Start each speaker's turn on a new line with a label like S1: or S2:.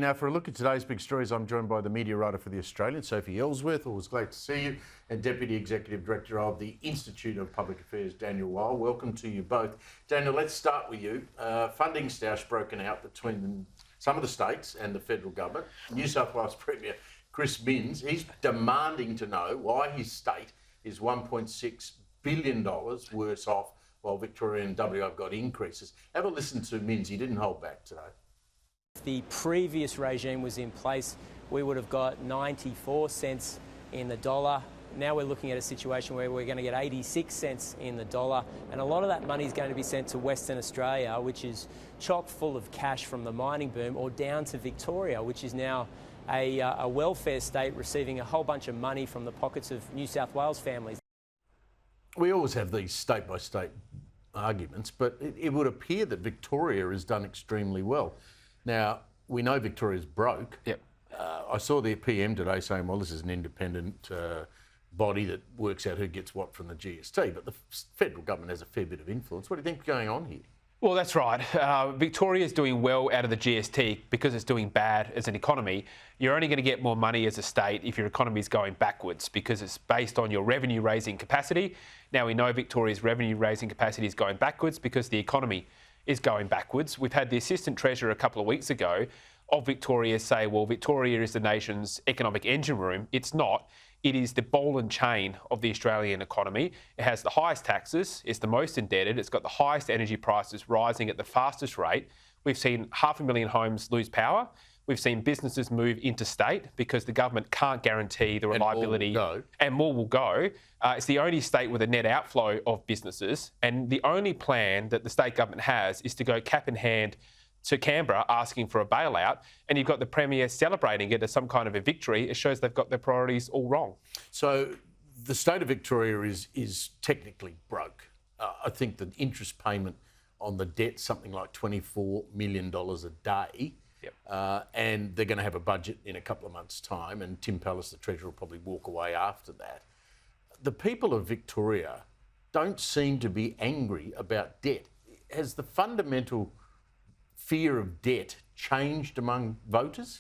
S1: Now, for a look at today's big stories, I'm joined by the media writer for The Australian, Sophie Ellsworth. Always glad to see you, and Deputy Executive Director of the Institute of Public Affairs, Daniel Weil. Welcome to you both. Daniel, let's start with you. Funding stoush broken out between some of the states and the federal government. New South Wales Premier Chris Minns, he's demanding to know why his state is $1.6 billion worse off while Victoria and WA have got increases. Have a listen to Minns. He didn't hold back today.
S2: If the previous regime was in place, we would have got 94 cents in the dollar. Now we're looking at a situation where we're going to get 86 cents in the dollar, and a lot of that money is going to be sent to Western Australia, which is chock full of cash from the mining boom, or down to Victoria, which is now a welfare state receiving a whole bunch of money from the pockets of New South Wales families.
S1: We always have these state-by-state arguments, but it would appear that Victoria has done extremely well. Now, we know Victoria's broke.
S3: Yep.
S1: I saw the PM today saying, well, this is an independent body that works out who gets what from the GST, but the federal government has a fair bit of influence. What do you think's going on here?
S3: Well, that's right. Victoria's doing well out of the GST because it's doing bad as an economy. You're only going to get more money as a state if your economy is going backwards because it's based on your revenue-raising capacity. Now, we know Victoria's revenue-raising capacity is going backwards because the economy is going backwards. We've had the Assistant Treasurer a couple of weeks ago of Victoria say, well, Victoria is the nation's economic engine room. It's not. It is the ball and chain of the Australian economy. It has the highest taxes, it's the most indebted, it's got the highest energy prices rising at the fastest rate. We've seen 500,000 homes lose power. We've seen businesses move interstate because the government can't guarantee the reliability. And more will go. It's the only state with a net outflow of businesses. And the only plan that the state government has is to go cap in hand to Canberra asking for a bailout. And you've got the Premier celebrating it as some kind of a victory. It shows they've got their priorities all wrong. So
S1: the state of Victoria is technically broke. I think the interest payment on the debt, something like $24 million a day.
S3: Yep.
S1: And they're going to have a budget in a couple of months' time, and Tim Pallas, the Treasurer, will probably walk away after that. The people of Victoria don't seem to be angry about debt. Has the fundamental fear of debt changed among voters?